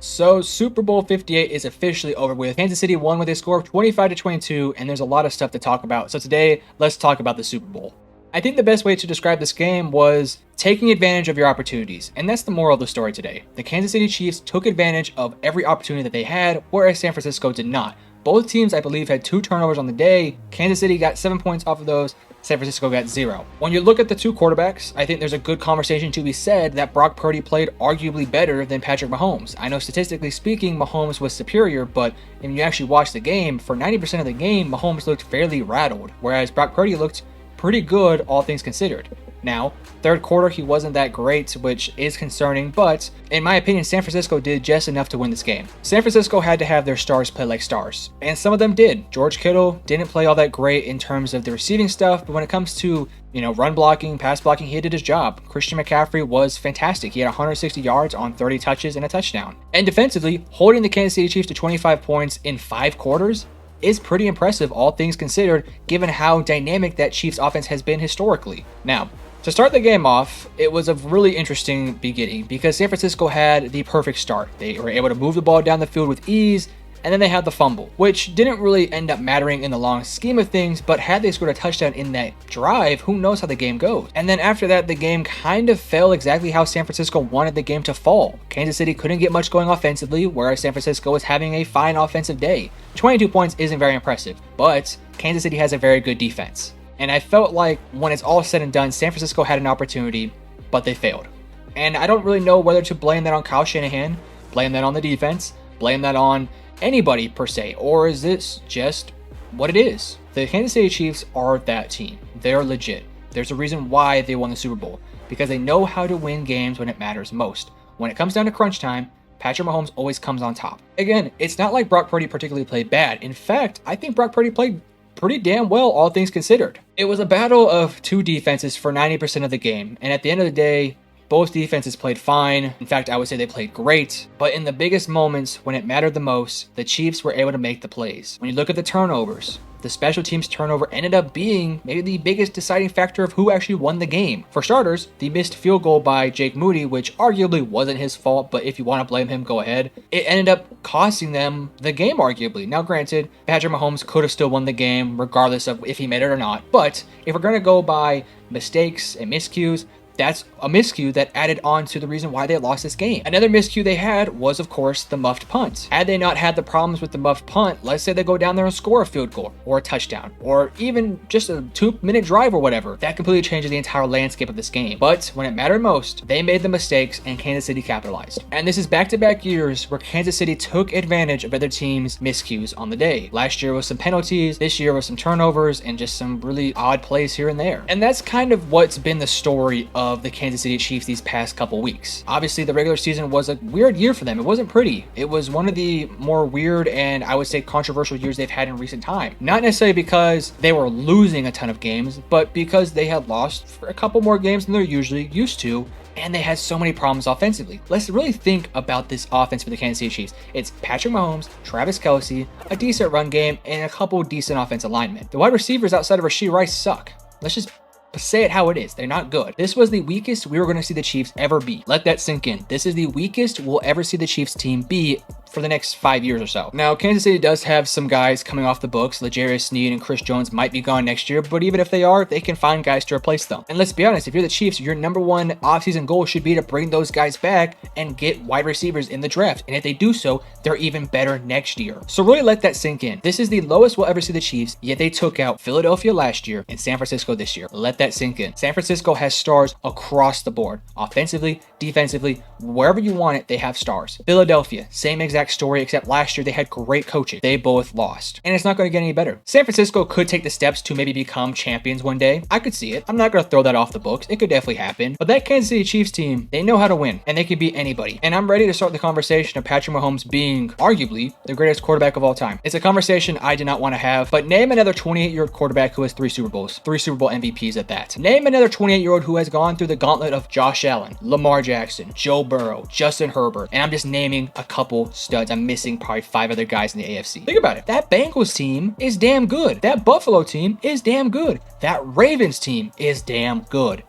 So Super Bowl 58 is officially over with. Kansas City won with a score of 25-22, and there's a lot of stuff to talk about. So today, let's talk about the Super Bowl. I think the best way to describe this game was taking advantage of your opportunities, and that's the moral of the story today. The Kansas City Chiefs took advantage of every opportunity that they had, whereas San Francisco did not. Both teams, I believe, had 2 turnovers on the day. Kansas City got 7 points off of those. San Francisco got 0. When you look at the two quarterbacks, I think there's a good conversation to be said that Brock Purdy played arguably better than Patrick Mahomes. I know statistically speaking, Mahomes was superior, but when you actually watch the game, for 90% of the game, Mahomes looked fairly rattled, whereas Brock Purdy looked pretty good, all things considered. Now, third quarter, he wasn't that great, which is concerning, but in my opinion, San Francisco did just enough to win this game. San Francisco had to have their stars play like stars, and some of them did. George Kittle didn't play all that great in terms of the receiving stuff, but when it comes to, run blocking, pass blocking, he did his job. Christian McCaffrey was fantastic. He had 160 yards on 30 touches and a touchdown. And defensively, holding the Kansas City Chiefs to 25 points in 5 quarters is pretty impressive, all things considered, given how dynamic that Chiefs offense has been historically. Now, to start the game off, it was a really interesting beginning because San Francisco had the perfect start. They were able to move the ball down the field with ease, and then they had the fumble, which didn't really end up mattering in the long scheme of things, but had they scored a touchdown in that drive, who knows how the game goes. And then after that, the game kind of fell exactly how San Francisco wanted the game to fall. Kansas City couldn't get much going offensively, whereas San Francisco was having a fine offensive day. 22 points isn't very impressive, but Kansas City has a very good defense. And I felt like when it's all said and done, San Francisco had an opportunity, but they failed. And I don't really know whether to blame that on Kyle Shanahan, blame that on the defense, blame that on anybody per se, or is this just what it is? The Kansas City Chiefs are that team. They're legit. There's a reason why they won the Super Bowl, because they know how to win games when it matters most. When it comes down to crunch time, Patrick Mahomes always comes on top. Again, it's not like Brock Purdy particularly played bad. In fact, I think Brock Purdy played pretty damn well, all things considered. It was a battle of 2 defenses for 90% of the game, and at the end of the day, both defenses played fine. In fact, I would say they played great. But in the biggest moments, when it mattered the most, the Chiefs were able to make the plays. When you look at the turnovers, the special teams turnover ended up being maybe the biggest deciding factor of who actually won the game. For starters, the missed field goal by Jake Moody, which arguably wasn't his fault, but if you want to blame him, go ahead. It ended up costing them the game, arguably. Now, granted, Patrick Mahomes could have still won the game, regardless of if he made it or not. But if we're going to go by mistakes and miscues, that's a miscue that added on to the reason why they lost this game. Another miscue they had was, of course, the muffed punt. Had they not had the problems with the muffed punt, let's say they go down there and score a field goal or a touchdown or even just a 2-minute drive or whatever, that completely changes the entire landscape of this game. But when it mattered most, they made the mistakes and Kansas City capitalized. And this is back-to-back years where Kansas City took advantage of other teams' miscues on the day. Last year was some penalties, this year was some turnovers and just some really odd plays here and there. And that's kind of what's been the story of the Kansas City Chiefs these past couple weeks. Obviously, the regular season was a weird year for them. It wasn't pretty. It was one of the more weird and I would say controversial years they've had in recent time. Not necessarily because they were losing a ton of games, but because they had lost for a couple more games than they're usually used to, and they had so many problems offensively. Let's really think about this offense for the Kansas City Chiefs. It's Patrick Mahomes, Travis Kelce, a decent run game, and a couple decent offensive linemen. The wide receivers outside of Rashee Rice suck. Let's just say it how it is. They're not good. This was the weakest we were going to see the Chiefs ever be. Let that sink in. This is the weakest we'll ever see the Chiefs team be for the next 5 years or so. Now, Kansas City does have some guys coming off the books. L'Jarius Sneed and Chris Jones might be gone next year, but even if they are, they can find guys to replace them. And let's be honest, if you're the Chiefs, your number one offseason goal should be to bring those guys back and get wide receivers in the draft. And if they do so, they're even better next year. So really let that sink in. This is the lowest we'll ever see the Chiefs, yet they took out Philadelphia last year and San Francisco this year. Let that sink in. San Francisco has stars across the board. Offensively, defensively, wherever you want it, they have stars. Philadelphia, same exact story, except last year they had great coaching. They both lost. And it's not going to get any better. San Francisco could take the steps to maybe become champions one day. I could see it. I'm not going to throw that off the books. It could definitely happen. But that Kansas City Chiefs team, they know how to win. And they can beat anybody. And I'm ready to start the conversation of Patrick Mahomes being arguably the greatest quarterback of all time. It's a conversation I did not want to have. But name another 28-year-old quarterback who has 3 Super Bowls. 3 Super Bowl MVPs at that. Name another 28-year-old who has gone through the gauntlet of Josh Allen, Lamar Jackson, Joe Burrow, Justin Herbert. And I'm just naming a couple studs. I'm missing probably 5 other guys in the AFC. Think about it. That Bengals team is damn good. That Buffalo team is damn good. That Ravens team is damn good.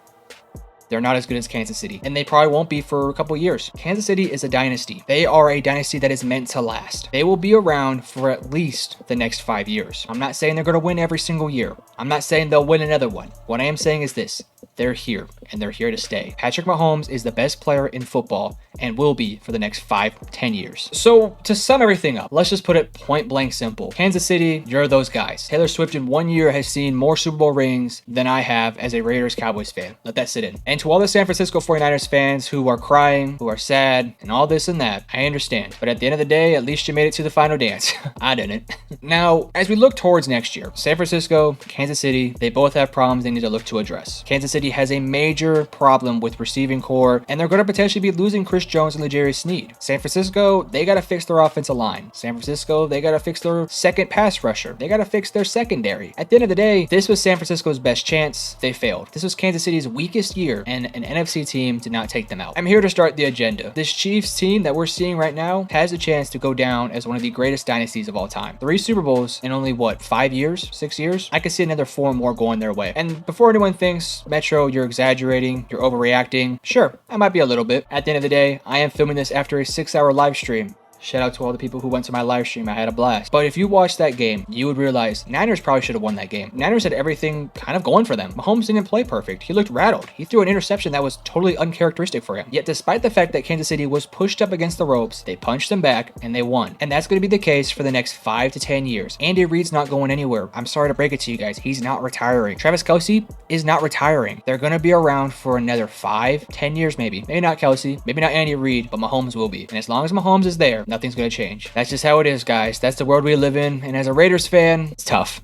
they're not as good as Kansas City, and they probably won't be for a couple years. Kansas City is a dynasty. They are a dynasty that is meant to last. They will be around for at least the next 5 years. I'm not saying they're going to win every single year. I'm not saying they'll win another one. What I am saying is this: they're here, and they're here to stay. Patrick Mahomes is the best player in football and will be for the next 5-10 years. So to sum everything up, let's just put it point blank simple. Kansas City, you're those guys. Taylor Swift in 1 year has seen more Super Bowl rings than I have as a Raiders Cowboys fan. Let that sit in. And to all the San Francisco 49ers fans who are crying, who are sad, and all this and that, I understand. But at the end of the day, at least you made it to the final dance. I didn't. Now, as we look towards next year, San Francisco, Kansas City, they both have problems they need to look to address. Kansas City has a major problem with receiving core, and they're going to potentially be losing Chris Jones and L'Jarius Sneed. San Francisco, they got to fix their offensive line. San Francisco, they got to fix their second pass rusher. They got to fix their secondary. At the end of the day, this was San Francisco's best chance. They failed. This was Kansas City's weakest year, and an NFC team did not take them out. I'm here to start the agenda. This Chiefs team that we're seeing right now has a chance to go down as one of the greatest dynasties of all time. 3 Super Bowls in only, 5 years? 6 years? I could see another 4 more going their way. And before anyone thinks, Metro, you're exaggerating, you're overreacting, sure, I might be a little bit. At the end of the day, I am filming this after a 6-hour live stream. Shout out to all the people who went to my live stream. I had a blast. But if you watched that game, you would realize Niners probably should have won that game. Niners had everything kind of going for them. Mahomes didn't play perfect. He looked rattled. He threw an interception that was totally uncharacteristic for him. Yet despite the fact that Kansas City was pushed up against the ropes, they punched them back and they won. And that's going to be the case for the next 5 to 10 years. Andy Reid's not going anywhere. I'm sorry to break it to you guys. He's not retiring. Travis Kelce is not retiring. They're going to be around for another 5, 10 years maybe. Maybe not Kelce, maybe not Andy Reid, but Mahomes will be. And as long as Mahomes is there, nothing's going to change. That's just how it is, guys. That's the world we live in. And as a Raiders fan, it's tough.